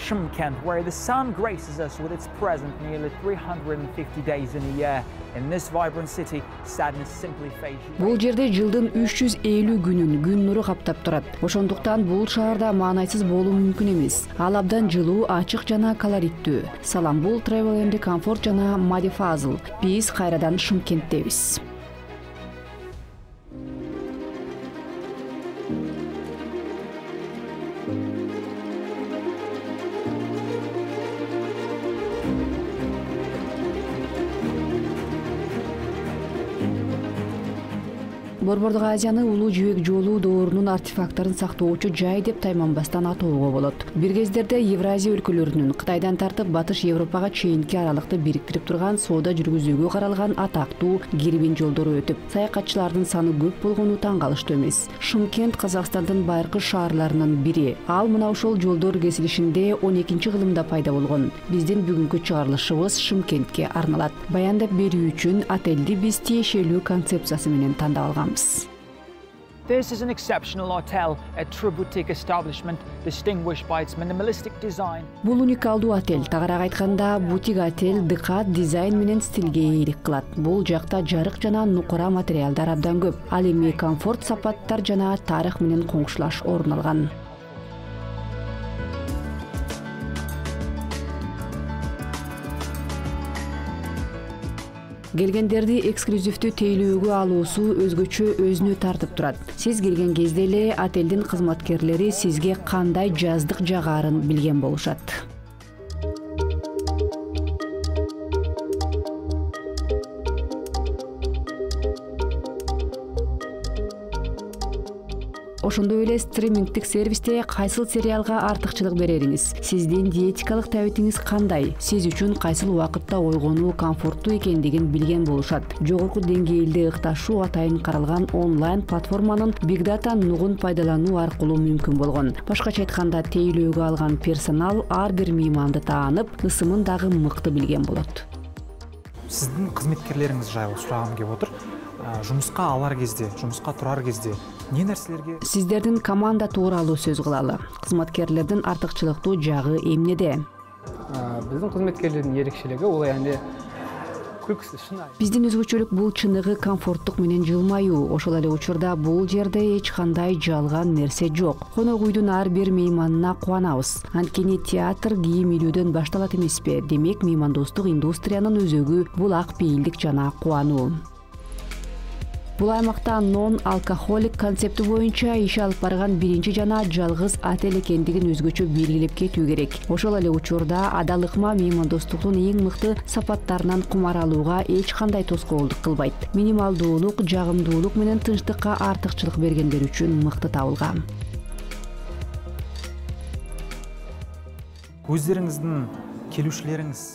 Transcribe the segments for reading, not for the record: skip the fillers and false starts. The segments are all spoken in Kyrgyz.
Shymkent, where the sun graces us with its presence nearly 350 days in a year. In this vibrant city, sadness simply fades. Бул жерде жылдын 350 күнүн күн нуру каптап турат. Ошондуктан бул шаарда маанайсыз болуу мүмкүн эмес. Ал абдан жылуу, ачык жана колориттүү. Салам, бул Travel and Comfort жана Madi Fazl. Биз кайрадан Шымкенттебиз. Борбордук Азияны улуу жибек жолу доорунун артефакттарын сактоочу жай деп тайманбастан атоого болот. Бир кездерде Евразия өлкөлөрүнүн Кытайдан тартып Батыш Европага чейинки аралыкты бириктирип турган соода жүргүзүүгө каралган атактуу керуен жолдору өтүп, саякатчылардын саны көп болгону таң калыштуу эмес. Шымкент Казакстандын байыркы шаарларынын бири. Ал мына ошол жолдор кесилишинде 12-кылымда пайда болгон. Биздин бүгүнкү чыгарылышыбыз Шымкентке арналат. Баяндап берүү үчүн отелди биз тиешелүү концепциясы менен тандап алганбыз. This is an exceptional hotel, a true boutique establishment distinguished by its minimalistic design. Бул уникалдуу отель, тагыраак айтканда, бутик отель дыкат дизайн менен стилге ээлик кылат. Бул жакта жарык жана нукура материалдар абдан көп. Ал эми комфорт, сапаттар жана тарых менен коңшулаш орун алган. Келгендерди эксклюзивдүү тейлөөгө алуусу өзгөчө өзүнө тартып турат. Сиз келген кезде эле отелдин кызматкерлери сизге кандай жаздык жагарын билген болушат. Ошондой эле стримингдик сервисте кайсыл сериалга артыкчылык берериңиз, сиздин диетикалык табитиңиз кандай, сиз үчүн кайсыл убакытта ойгонуу комфорттуу экендигин билген болушат. Жогорку деңгээлде ыкташуу атайын каралган онлайн платформанын Big Data нугун пайдалануу аркылуу мүмкүн болгон. Башкача айтканда, тейлөөгө алган персонал ар бир мейманды таанып, ысымын дагы мыкты билген болот. Сиздин кызметкерлериңиз жайлуу сурагым келип отур. Жумуска алар кезде, жумуска турар кезде не нерселерге? Сиздердин команда тууралуу сөз кылалы. Кызматкерлердин артыкчылыктуу жагы эмнеде? Биздин кызметкерлердин эрекчелиги ол эми күлкүсү шынайы. Биздин өзгөчөлүк бул чыныгы комфорттук менен жылмаюу. Ошол эле учурда бул жерде эч кандай жалган нерсе жок. Конок үйдүн ар бир мейманына кубанабыз. Анткени театр кийим илүүдөн башталат эмеспи? Демек, меймандостук индустриянын өзөгү бул ак пейилдик жана кубануу. Бул аймакта non-alcoholic концепти боюнча иш алып барган биринчи жана жалгыз отель экендигин өзгөчө белгилеп кетүү керек. Ошол эле учурда адал ыкма меймандостуктун эң мыкты сапаттарынан кумар алууга эч кандай тоскоолдук кылбайт. Минималдуулук, жагымдуулук менен тынчтыкка артыкчылык бергендер үчүн мыкты табылган. Өздөрүңүздүн келүүчүлериңиз,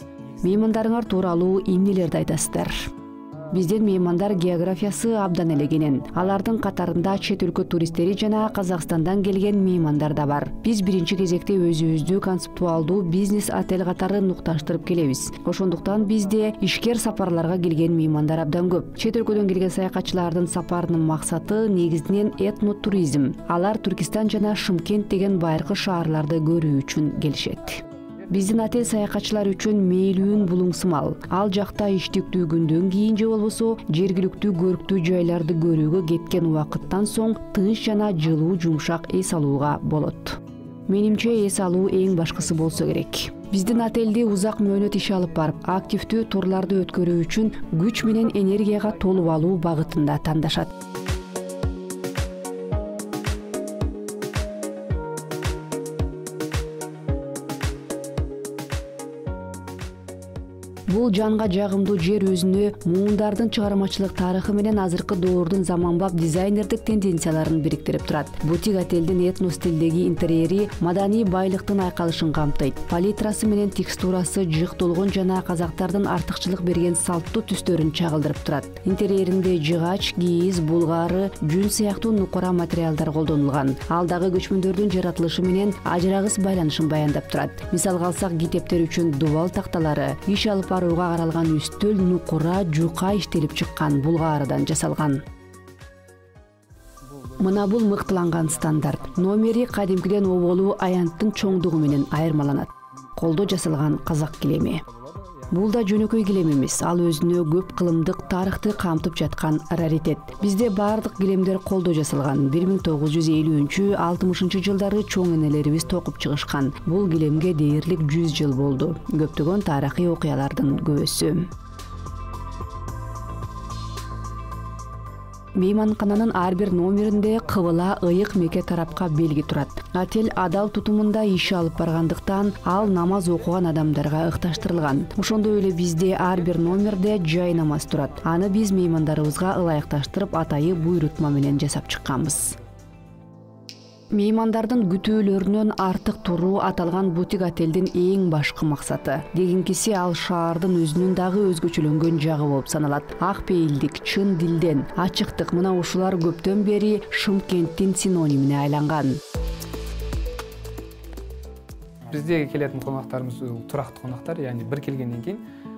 меймандарыңар тууралуу эмнелерди айтасыздар? Биздин меймандар географиясы абдан эле кенен. Алардын катарында чет өлкө туристтери жана Казакстандан келген меймандар да бар. Биз биринчи кезекте өзүбүздү концептуалдуу бизнес отель катары нукташтырып келебиз. Ошондуктан бизде ишкер сапарларга келген меймандар абдан көп. Чет өлкөдөн келген саякатчылардын сапарынын максаты негизинен этнотуризм. Алар Түркистан жана Шымкент деген байыркы шаарларды көрүү үчүн келишет. Биздин отель саякатчылар үчүн мээлүүн булуңсымал. Ал жакта иштиктүү күндөн кийин же болбосо жергиликтүү көрктүү жайларды көрүүгө кеткен убакыттан соң тынч жана жылуу жумшак эс алууга болот. Менимче эс алуу эң башкысы болсо керек. Биздин отелди узак мөөнөт иш алып барып, активдүү турларды өткөрүү үчүн күч менен энергияга толуп алуу багытында тандашат. Бул жанга жагымдуу жер өзүнө муундардын чыгармачылык тарыхы менен азыркы доордун заманбап дизайнердик тенденцияларын бириктирип турат. Бутик отелдин этно стилдеги интерьери маданий байлыктын айкалышын камтыйт. Палитрасы менен текстурасы жыктолгон жана казактардын артыкчылык берген салттуу түстөрүн чагылдырып турат. Интерьеринде жыгач, кийиз, булгары, жүн сыяктуу нукура материалдар колдонулган. Ал дагы көчмөндөрдүн жаратылышы менен ажырагыс байланышын баяндап турат. Мисалга алсак, китептер үчүн дубал такталары, иш алып барууга каралган үстөл нукура, жука иштелип чыккан булгаарыдан жасалган. Мына бул мыктыланган стандарт. Номери кадимкиден оболуу аянттын чоңдугу менен айырмаланат. колдо жасалган казак килеми. Бул да жөнөкөй килем эмес, ал өзүнө көп кылымдык тарыхты камтып жаткан раритет. Бизде баардык килемдер колдо жасалган. 1950-60 жылдары чоң энелерибиз токуп чыгышкан. Бул килемге дээрлик 100 жыл болду. Көптөгөн тарыхый окуялардын көбөсү. Мейманкананын ар бир номеринде кыбыла ыйык меке тарапка белги турат. Отель адал тутумунда иш алып баргандыктан ал намаз окуган адамдарга ыкташтырылган. Ошондой эле бизде ар бир номерде жай намаз турат. Аны биз меймандарыбызга ылайыкташтырып атайы буйрутма менен жасап чыкканбыз. Меймандардын күтүүлөрүнөн артык туруу аталган бутик отелдин эң башкы максаты. Дегенкиси ал шаардын өзүнүн дагы өзгөчөлөнгөн жагы болуп саналат. Ак пейилдик, чын дилден, ачыктык мына ушулар көптөн бери Шымкенттин синонимине айланган. Биздеги келетін қонақтарымыз тұрақты қонақтар, яғни бір келгеннен кейін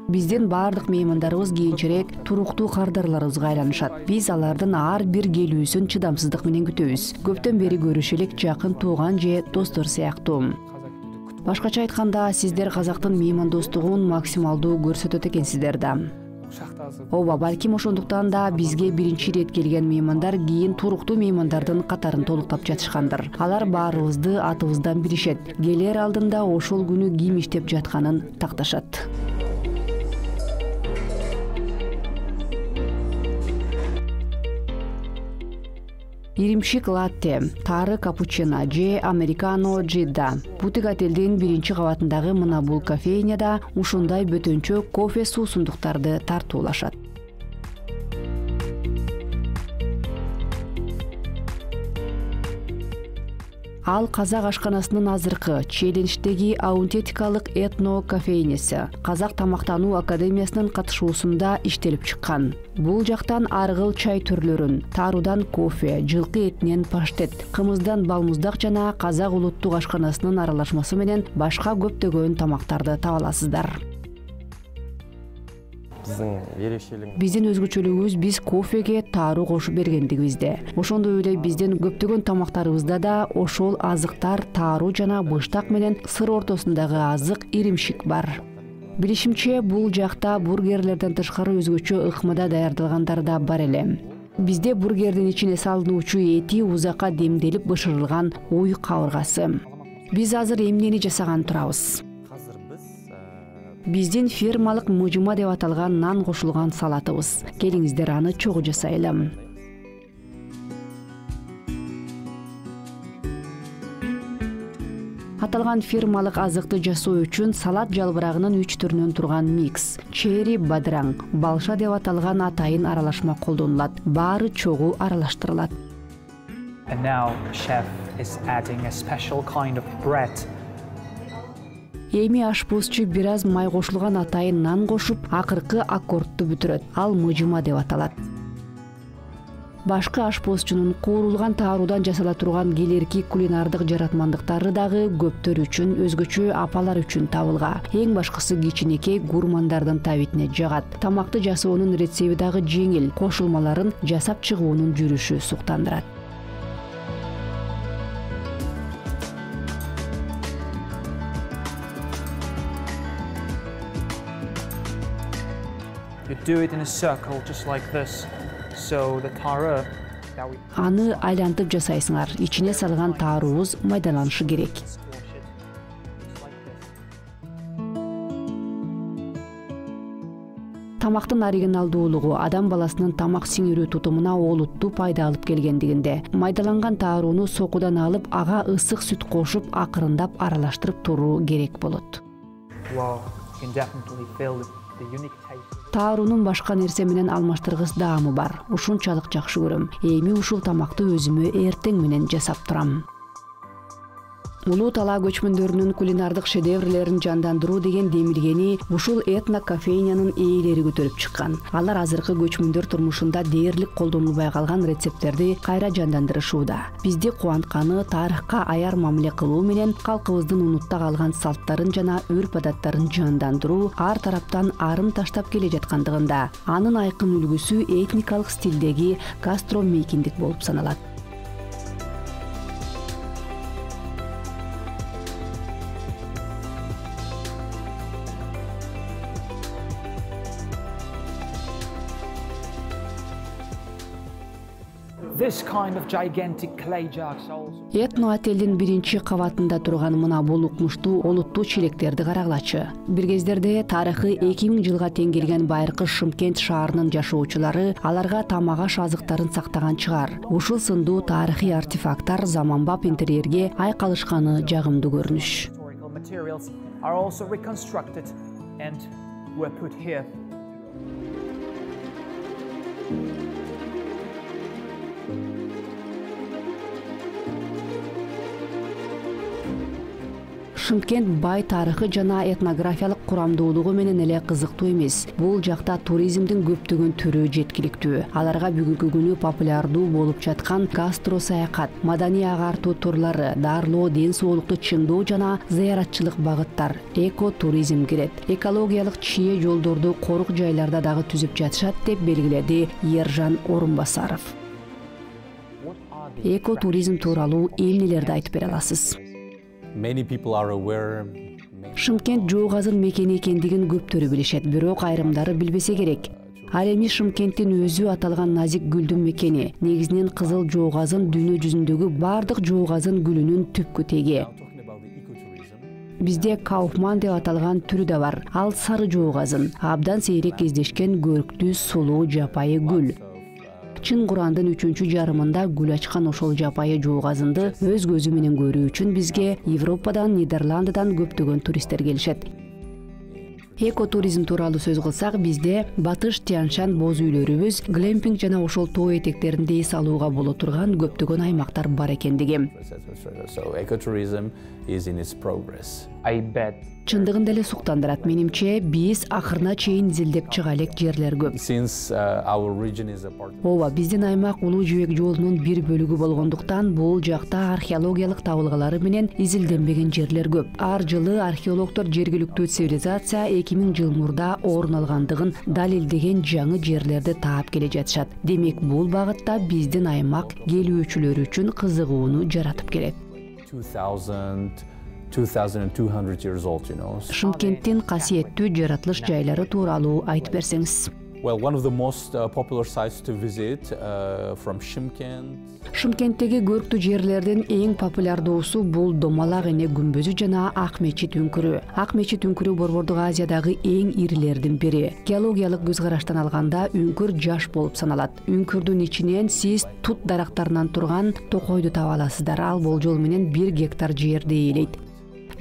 Биздин баардык меймандарыбыз кийинчерээк туруктуу кардарларыбызга айланышат. Биз алардын ар бир келүүсүн чыдамсыздык менен күтөбүз. Көптөн бери көрүш элек жакын тууган же достор сыяктуу. Башкача айтканда, сиздер казактын меймандостугун максималдуу көрсөтөт экенсиздер да. Ооба, балким ошондуктан да бизге биринчи ирет келген меймандар кийин туруктуу меймандардын катарын толуктап жатышкандыр. Алар баарыбызды атыбыздан билишет. Келер алдында ошол күнү ким иштеп жатканын такташат. Иримшик латте, тары капучино же американо джидда. Бутик отелдин биринчи кабатындагы мына бул кофейняда ушундай бөтөнчө кофе суусундуктарды тартуулашат. Ал казак ашканасынын азыркы челлендждеги аутентикалык этно кофейнеси Казак тамактануу академиясынын катышуусунда иштелип чыккан. Бул жактан аргыл чай түрлөрүн, таруудан кофе, жылкы этинен паштет, кымыздан балмуздак жана казак улуттук ашканасынын аралашмасы менен башка көптөгөн тамактарды таба аласыздар. Биздин өзгөчөлүгүбүз биз кофеге таруу кошуп бергендигибизде. Ошондой эле биздин көптөгөн тамактарыбызда да ошол азыктар таруу жана быштак менен сыр ортосундагы азык иримшик бар. Билишимче, бул жакта бургерлерден тышкары өзгөчө ыкмада даярдалгандар да бар эле. Бизде бургердин ичине салынуучу эти узакка демделип бышырылган уй кабыргасы. Биз азыр эмнени жасаган турабыз? Биздин фирмалык мыжыма деп аталган нан кошулган салатыбыз. Келиңиздер аны чогуу жасайлы. Аталган фирмалык азыкты жасоо үчүн салат жалбырагынын 3 түрүнөн турган микс, чери бадыраң, балша деп аталган атайын аралашма колдонулат. Баары чогуу аралаштырылат. And now chef is adding a special kind of bread. Эми ашпозчу бир аз май кошулган атайын нан кошуп, акыркы аккордту бүтүрөт. Ал мыжыма деп аталат. Башкы ашпозчунун куурулган тааруудан жасала турган келерки кулинардык жаратмандыктары дагы көптөр үчүн, өзгөчө апалар үчүн табылга. Эң башкысы кичинекей гурмандардын табитине жагат. Тамакты жасоонун рецепти дагы жеңил, кошулмаларын жасап чыгуунун жүрүшү суктандырат. You do it in a circle just like this. So the taro that we Аны айлантып жасайсыңар. Ичине салган тааруубуз майдаланышы керек. Тамактын оригиналдуулугу адам баласынын тамак сиңирүү тутумуна олуттуу пайда алып келгендигинде. Майдаланган таарууну сокудан алып, ага ысык сүт кошуп, акырындап аралаштырып туруу керек болот. wow, you can definitely feel the unique taste. Таарунун башка нерсе менен алмаштыргыс даамы бар. Ушунчалык жакшы көрөм. Эми ушул тамакты өзүмө эртең менен жасап турам. Улуу талаа көчмөндөрүнүн кулинардык шедеврлерин жандандыруу деген демилгени ушул этно кофейнянын ээлери көтөрүп чыккан. Алар азыркы көчмөндөр турмушунда дээрлик колдонулбай калган рецепттерди кайра жандандырышууда. Бизди кубантканы тарыхка аяр мамиле кылуу менен калкыбыздын унутта калган салттарын жана өрп-адаттарын жандандыруу ар тараптан арым таштап келе жаткандыгында. Анын айкын үлгүсү этникалык стилдеги гастромейкиндик болуп саналат. This kind of gigantic clay jugs also. Этно отелдин биринчи кабатында турган мына бул укмуштуу олуттуу чилектерди карагылачы. Бир кездерде тарыхы 2000 жылга тең келген байыркы Шымкент шаарынын жашоочулары аларга тамак-аш азыктарын сактаган чыгар. Ушул сындуу тарыхый артефакттар заманбап интерьерге айкалышканы жагымдуу көрүнүш. Materials are also reconstructed and were put here. Шымкент бай тарыхы жана этнографиялык курамдуулугу менен эле кызыктуу эмес. Бул жакта туризмдин көптөгөн түрү жеткиликтүү. Аларга бүгүнкү күнү популярдуу болуп жаткан гастро саякат, маданий агартуу турлары, дарылоо, ден соолукту чыңдоо жана зыяратчылык багыттар, эко туризм кирет. Экологиялык чие жолдорду корук жайларда дагы түзүп жатышат деп белгиледи Ержан Орунбасаров. Эко туризм тууралуу эмнелерди айтып бере аласыз? Шымкент жоо газын мекени экендигин көптөрү билишет, бирок айрымдары билбесе керек. Ал эми Шымкенттин өзү аталган назик гүлдүн мекени. Негизинен кызыл жоо газын дүйнө жүзүндөгү бардык жоо газын гүлүнүн түпкү теги. Бизде Кауфман деп аталган түрү да бар. Ал сары жоо газын абдан сейрек кездешкен көрктүү сулуу жапайы гүл. Чын Курандын 3-жарымында гүл ачкан ошол жапайы жоо газынды өз көзү менен көрүү үчүн бизге Европадан, Нидерландыдан көптөгөн туристтер келишет. Эко туризм тууралуу сөз кылсак, бизде Батыш, Тянь-Шань боз үйлөрүбүз, глэмпинг жана ошол тоо этектеринде эс алууга боло турган көптөгөн аймактар бар экендиги. I bet. Чындыгында эле суктандырат. Менимче, биз акырына чейин изилдеп чыга элек жерлер көп. Ооба, биздин аймак улуу жибек жолунун бир бөлүгү болгондуктан бул жакта археологиялык табылгалары менен изилденбеген жерлер көп. Ар жылы археологдор жергиликтүү цивилизация 2000 жыл мурда орун алгандыгын далилдеген жаңы жерлерди таап келе жатышат. Демек, бул багытта биздин аймак келүүчүлөр үчүн кызыгууну жаратып келет. 2200 years old, Шымкенттин касиеттүү жаратылыш жайлары тууралуу айтып берсеңиз. Well, one of the most popular sites to visit from Shymkent. Шымкенттеги көрктүү жерлердин эң популярдуусу бул Домалак эне күмбөзү жана Ак мечит үңкүрү. Ак мечит үңкүрү Борбордук Азиядагы эң ирилердин бири. Геологиялык көз караштан алганда үңкүр жаш болуп саналат. Үңкүрдүн ичинен сиз тут дарактарынан турган токойду таба аласыздар. Ал болжол менен 1 гектар жерди ээлейт.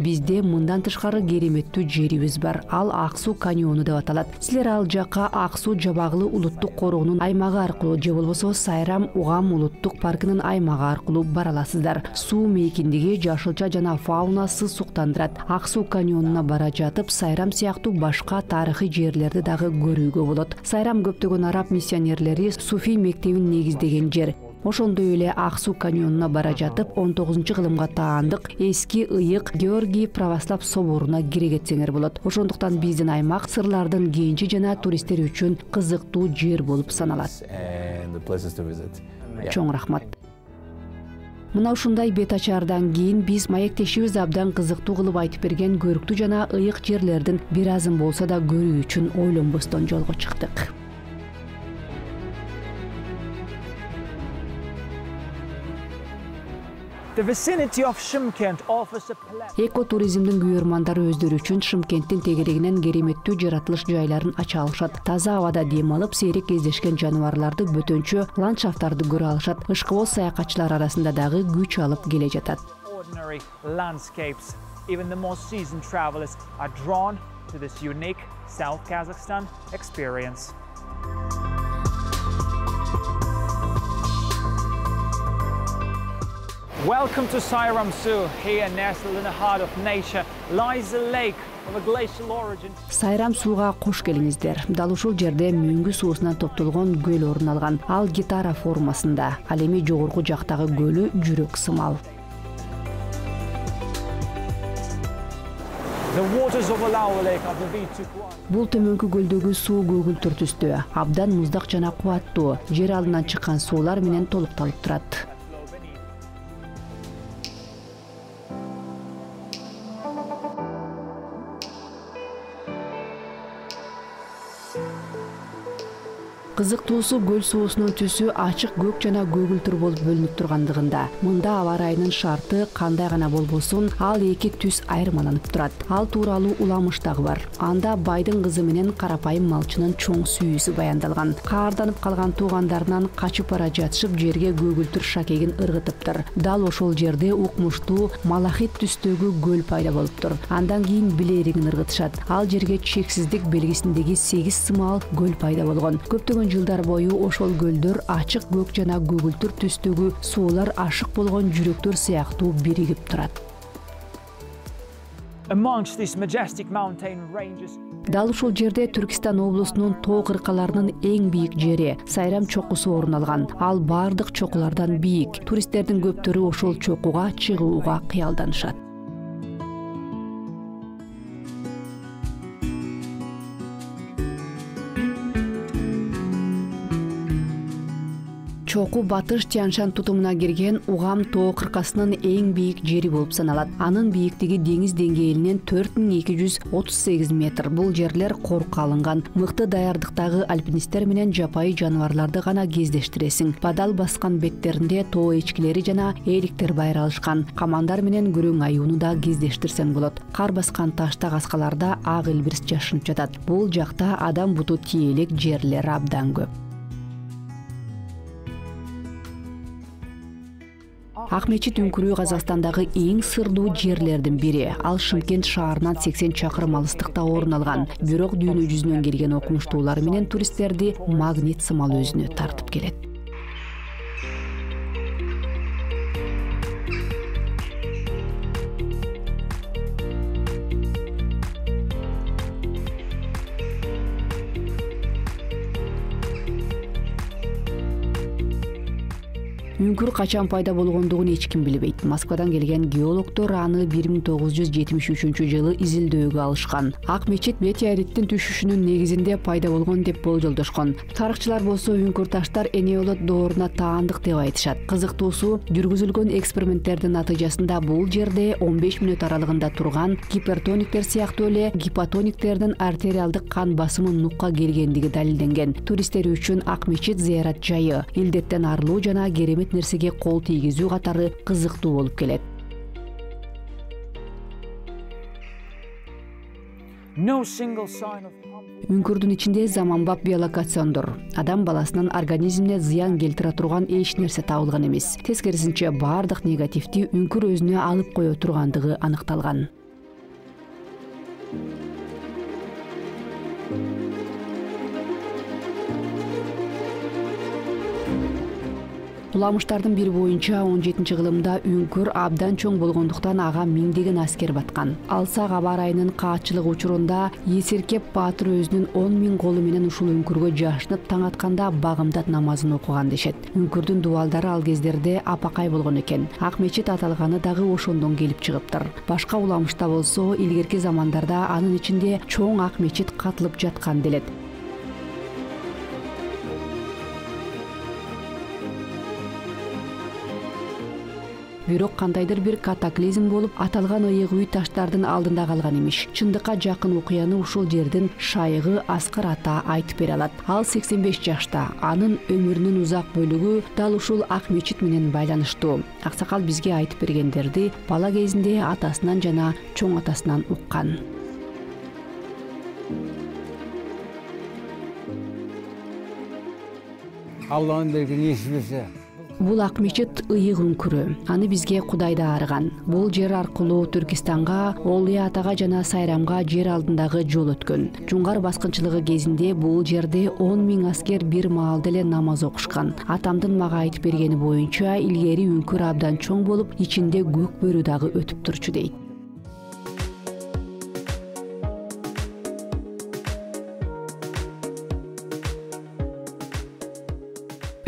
Бизде мындан тышкары кереметтүү жерибиз бар. Ал Ак суу каньону деп аталат. Силер ал жакка Ак суу жабагылы улуттук корууунун аймагы аркылуу же болбосо Сайрам Угам улуттук паркынын аймагы аркылуу бара аласыздар. Суу мейкиндиги жашылча жана фаунасы суктандырат. Ак суу каньонуна бара жатып, Сайрам сыяктуу башка тарыхый жерлерди дагы көрүүгө болот. Сайрам көптөгөн араб миссионерлери суфий мектебин негиздеген жер. Ошондой эле Ак суу каньонуна бара жатып 19-кылымга таандык эски ыйык Георгий православ соборуна кире кетсеңер болот. Ошондуктан биздин аймак сырлардын кенчи жана туристтер үчүн кызыктуу жер болуп саналат. Чоң рахмат. Мына ушундай бет ачаардан кийин биз маектешибиз абдан кызыктуу кылып айтып берген көрктүү жана ыйык жерлердин бир азын болсо да көрүү үчүн ойлонбостон жолго чыктык. The vicinity of Shymkent offers a plethora. Эко туризмдин күйөрмандары өздөрү үчүн Шымкенттин тегерегинен кереметтүү жаратылыш жайларын ача алышат. Таза абада дем алып, сейрек кездешкен жаныбарларды, бөтөнчө ландшафттарды көрө алышат. Ышкыбоз саякатчылар арасында дагы күч алып келе жатат. Ordinary landscapes. Even the most seasoned travelers are drawn to this unique South Kazakhstan experience. Welcome to Sayram Zoo. Here, nestled in the heart of nature, lies a lake of a glacial origin. Сайрам сууга кош келиңиздер. Дал ушул жерде мөңгү суусунан топтолгон көл орун алган. Ал гитара формасында. Ал эми жогорку жактагы көлү жүрөк сымал. The waters of Alawa Lake are the V2. Бул төмөнкү көлдөгү суу көгүлтүр түстүү, абдан муздак жана кубаттуу. Жер алдынан чыккан суулар менен толукталып турат. Кызыктуусу көл суусунун түсү ачык көк жана көгүлтүр болуп бөлүнүп тургандыгында. Мында аба ырайынын шарты кандай гана болбосун, ал эки түс айырмаланып турат. Ал тууралуу уламыштагы бар. Анда байдын кызы менен карапайым малчынын чоң сүйүүсү баяндалган. Каарданып калган туугандарынан качып бара жатышып жерге көгүлтүр шакегин ыргытыптыр. Дал ошол жерде укмуштуу малахит түстөгү көл пайда болуптур. Андан кийин билеригин ыргытышат. Ал жерге чексиздик белгисиндеги 8 сымал көл пайда болгон. Көптөгөн жылдар бою ошол көлдөр ачык көк жана көгүлтүр түстөгү суулар ашык болгон жүрөктөр сыяктуу биригип турат. Amongst this majestic mountain ranges, Дал ушул жерде Түркистан облусунун тоо кыркаларынын эң бийик жери Сайрам чокусу орун алган. Ал бардык чокулардан бийик. Туристтердин көптөрү ошол чокуга чыгууга кыялданышат. Чоку Батыш Тянь-Шань тутумуна кирген Угам тоо кыркасынын эң бийик жери болуп саналат. Анын бийиктиги деңиз деңгээлинен 4238 метр. Бул жерлер коркко алынган. Мыкты даярдыктагы альпинисттер менен жапайы жаныбарларды гана кездештиресиң. Бадал баскан беттеринде тоо эчкилери жана ээликтер байралышкан. Камандар менен күрөң аюуну да кездештирсең болот. Кар баскан ташта каскаларда ак илбирс жашынып жатат. Бул жакта адам буту тиелек жерлер абдан көп. Акмечит үңкүрүү Казакстандагы эң сырдуу жерлердин бири. Ал Шымкент шаарынан 80 чакырым алыстыкта орун алган. Бирок дүйнө жүзүнөн келген окумуштуулар менен туристтерди магнит сымал өзүнө тартып келет. Үңкүр качан пайда болгондугун эч ким билбейт. Москвадан келген геологдор аны 1973 жылы изилдөөгө алышкан. Ак мечит метеориттин түшүшүнүн негизинде пайда болгон деп болжолдошкон. Тарыхчылар болсо үңкүр таштар энеолот дооруна таандык деп айтышат. Кызыктуусу, жүргүзүлгөн эксперименттердин натыйжасында бул жерде 15 мүнөт аралыгында турган гипертониктер сыяктуу эле гипотониктердин артериалдык кан басымы нукка келгендиги далилденген. Туристтер үчүн Ак мечит зыярат жайы, илдеттен арылуу жана керемет нерсеге кол тийгизүү катары кызыктуу болуп келет. no single sign of Үңкүрдүн ичинде заманбап биолокациондор. Адам баласынын организмине зыян келтире турган эч нерсе табылган эмес. Тескерисинче бардык негативди үңкүр өзүнө алып кое тургандыгы аныкталган. Уламыштардын бири боюнча 17-кылымда үңкүр абдан чоң болгондуктан ага миңдеген аскер баткан. Алсак аба ырайынын каатчылыгы учурунда Есиркеп баатыр өзүнүн 10 000 колу менен ушул үңкүргө жашынып таң атканда багымдат намазын окуган дешет. Үңкүрдүн дубалдары ал кездерде апакай болгон экен. Ак мечит аталганы дагы ошондон келип чыгыптыр. Башка уламышта болсо илгерки замандарда анын ичинде чоң ак мечит катылып жаткан делет. Бирок кандайдыр бир катаклизм болуп, аталган ыйык үй таштардын алдында калган имиш. Чындыкка жакын окуяны ушул жердин шайыгы Аскар ата айтып бере алат. Ал 85 жашта. Анын өмүрүнүн узак бөлүгү дал ушул Ак мечит менен байланыштуу. Аксакал бизге айтып бергендерди бала кезинде атасынан жана чоң атасынан уккан. Алланын берген несибесе. Бул Ак мечит ыйык үңкүрү. Аны бизге Кудай да арыган. Бул жер аркылуу Түркистанга, Олия атага жана Сайрамга жер алдындагы жол өткөн. Жуңгар баскынчылыгы кезинде бул жерде 10 000 аскер бир маалда эле намаз окушкан. Атамдын мага айтып бергени боюнча, илгери үңкүр абдан чоң болуп, ичинде көк бөрү дагы өтүп турчу дейт.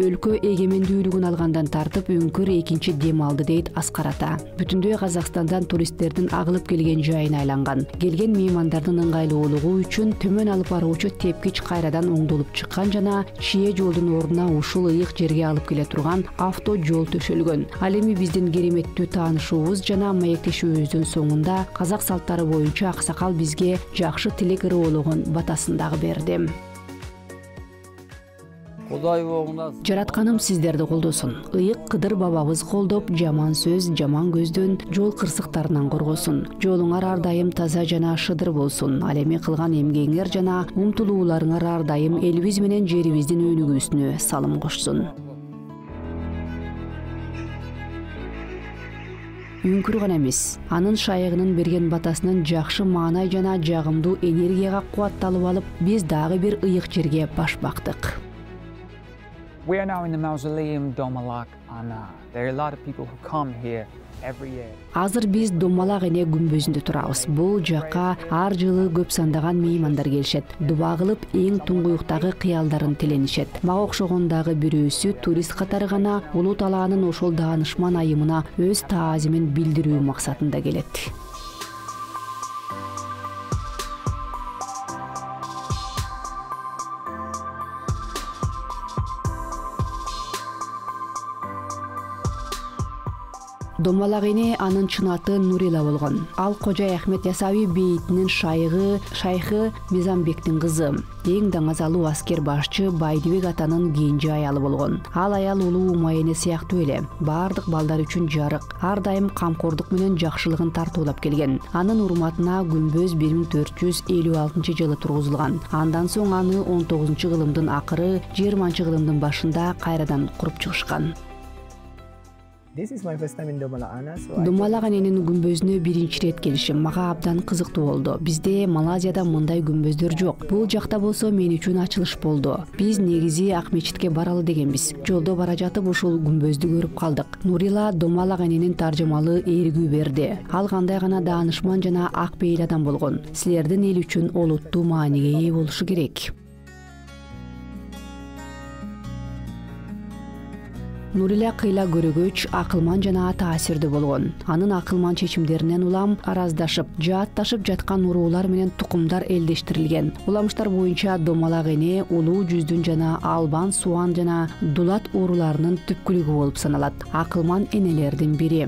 Өлкө эгемендүүлүгүн алгандан тартып үңкүр экинчи дем алды дейт Аскар ата. Бүтүндөй Казакстандан туристтердин агылып келген жайына айланган. Келген меймандардын ыңгайлуулугу үчүн төмөн алып баруучу тепкич кайрадан оңдолуп чыккан жана чие жолдун ордуна ушул ыйык жерге алып келе турган авто жол төшөлгөн. Ал эми биздин кереметтүү таанышуубуз жана маектешүүбүздүн соңунда казак салттары боюнча аксакал бизге жакшы тилек ырыологон батасын дагы берди. Құдай оғына Жаратканым сиздерди колдосун. Ыйык Кыдыр бабабыз колдоп, жаман сөз, жаман көздөн, жол кырсыктарынан коргосун. Жолуңар ар дайым таза жана шыдыр болсун. Ал эми кылган эмгегиңер жана умтулууларыңар ар дайым элибиз менен жерибиздин өнүгүүсүнө салым кошсун. Үңкүр гана эмес, анын шайыгынын берген батасынын жакшы маанай жана жагымдуу энергияга кубатталып алып, биз дагы бир ыйык жерге баш бактык. We are now in the mausoleum Domalak Ana. There are a lot of people who come here every year. Азыр биз Домалак эне күмбөзүндө турабыз. Бул жакка ар жылы көп сандаган меймандар келишет. Дуба кылып, эң туңгуюктагы кыялдарын тиленишет. Мага окшогондагы бирөөсү турист катары гана Улуу Талаанын ошол даанышман айымына өз таазимин билдирүү максатында келет. Домалак эне анын чын аты Нурила болгон. Ал Кожой Ахмет Ясави бейитинин шайхы Мизамбектин кызы. Эң даңазалуу аскер башчы Байдыбек атанын кийинчи аялы болгон. Ал аял улуу Умайене сыяктуу эле. Бардык балдар үчүн жарык, ар дайым камкордук менен жакшылыгын тартуулап келген. Анын урматына күмбөз 1456-жылы тургузулган. Андан соң аны 19-кылымдын акыры, 20-кылымдын башында кайрадан куруп чыгышкан. This is my first time in Domalak Ana, so Домалак эненин күмбөзүнө биринчи ирет келишим мага абдан кызыктуу болду. Бизде Малайзияда мындай күмбөздөр жок. Бул жакта болсо мен үчүн ачылыш болду. Биз негизи Ак мечитке баралы дегенбиз. Жолдо бара жатып ушул күмбөздү көрүп калдык. Нурила Домалак эненин таржымалы ээргүү берди. Ал кандай гана даанышман жана ак пейил адам болгон. Силердин эл үчүн олуттуу мааниге ээ болушу керек. Нурила кыйла көрөгөч, акылман жана таасирдүү болгон. Анын акылман чечимдеринен улам араздашып, жаатташып жаткан уруулар менен тукумдар элдештирилген. Уламыштар боюнча Домалак эне улуу жүздүн жана Албан, Суан жана Дулат урууларынын түпкүлүгү болуп саналат. Акылман энелердин бири.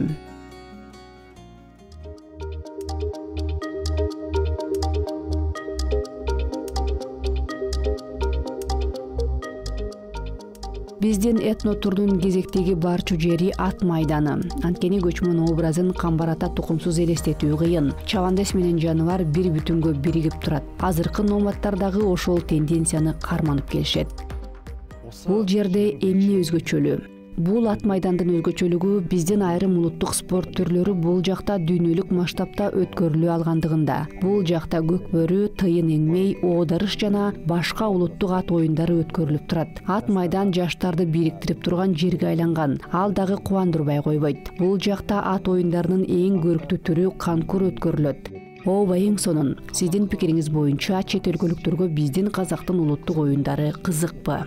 Биздин этнотурдун кезектеги барчу жери ат майданы. Анткени көчмөн образын камбарата тукумсуз элестетүү кыйын. Чабандес менен жаныбар бир бүтүнгө биригип турат. Азыркы номадтар дагы ошол тенденцияны карманып келишет. Бул жерде эмне өзгөчөлүү? Бул ат майдандын өзгөчөлүгү биздин айрым улуттук спорт түрлөрү бул жакта дүйнөлүк масштабта өткөрүлө алгандыгында. Бул жакта көкбөрү, тыйын эңмей, оодарыш жана башка улуттук ат оюндары өткөрүлүп турат. Ат майдан жаштарды бириктирип турган жерге айланган. Ал дагы кубандырбай койбойт. Бул жакта ат оюндарынын эң көрктүү түрү конкур өткөрүлөт. Ооба эң сонун. Сиздин пикириңиз боюнча чет өлкөлүктөргө биздин казактын улуттук оюндары кызыкпы?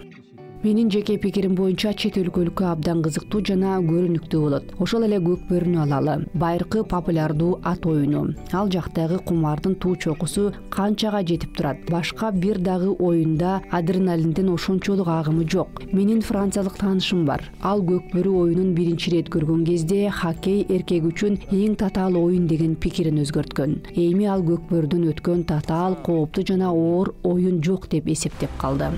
Менин жеке пикирим боюнча чет өлкөлүккө абдан кызыктуу жана көрүнүктүү болот. Ошол эле көкбөрүнү алалы. Байыркы популярдуу ат оюну. Ал жактагы кумардын туу чокусу канчага жетип турат. Башка бир дагы оюнда адреналиндин ошончолук агымы жок. Менин франциялык таанышым бар. Ал көкбөрү оюнун биринчи ирет көргөн кезде хоккей эркек үчүн эң татаал оюн деген пикирин өзгөрткөн. Эми ал көкбөрүдөн өткөн татаал, кооптуу жана оор оюн жок деп эсептеп калды.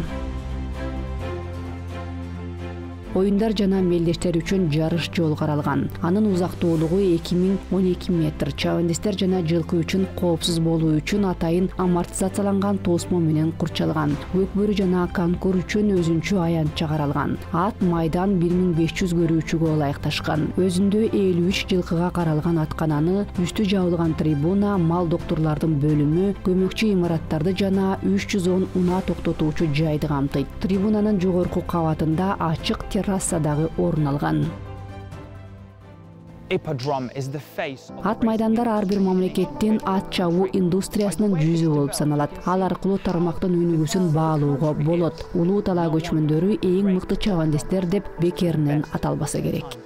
Оюндар жана мелдештер үчүн жарыш жол каралган. Анын узактуулугу 2012 метр. Чабандестер жана жылкы үчүн коопсуз болуу үчүн атайын амортизацияланган тосмо менен курчалган. Көкбөрү жана конкур үчүн өзүнчө аянтча каралган. Ат майдан 1500 көрүүчүгө ылайыкташкан. Өзүндө 53 жылкыга каралган аткананы, үстү жабылган трибуна, мал доктурлардын бөлүмү, көмөкчү имараттарды жана 310 унаа токтотуучу жайды камтыйт. Трибунанын жогорку кабатында ачык террасадагы орун алган. Ат майдандар ар бир мамлекеттин ат чабуу индустриясынын жүзү болуп саналат. Ал аркылуу тармактын өнүгүүсүн баалоого болот. Улуу Талаа көчмөндөрү эң мыкты чабандестер деп бекеринен аталбаса керек.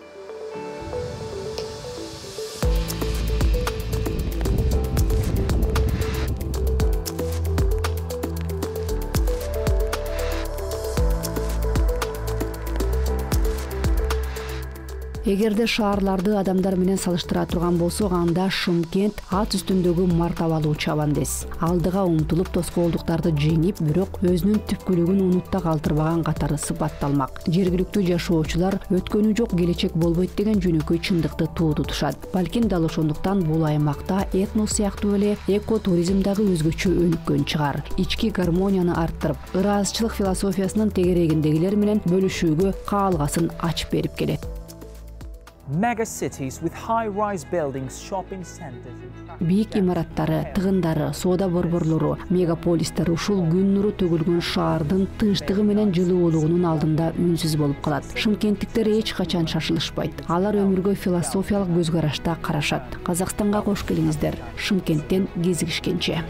Эгерде шаарларды адамдар менен салыштыра турган болсок, анда Шымкент ат үстүндөгү мартабалуу чабандес. Алдыга умтулуп тоскоолдуктарды жеңип, бирок өзүнүн түпкүлүгүн унутта калтырбаган катары сыпатталмак. Жергиликтүү жашоочулар өткөнү жок келечек болбойт деген жөнөкөй чындыкты туудутушат. Балким дал ошондуктан бул аймакта этнос сыяктуу эле экотуризм дагы өзгөчө өнүккөн чыгар. Ички гармонияны арттырып, ыраазычылык философиясынын тегерегиндегилер менен бөлүшүүгө каалгасын ачып берип келет. Mega cities with high-rise buildings, shopping centers. Бийик имараттары, тыгындары, соода борборлору, мегаполистер ушул күн нуру төгүлгөн шаардын тынчтыгы менен жылуулугунун алдында үнсүз болуп калат. Шымкенттиктер эч качан шашылышпайт. Алар өмүргө философиялык көз карашта карашат. Казакстанга кош келиңиздер. Шымкенттен кезигишкенче.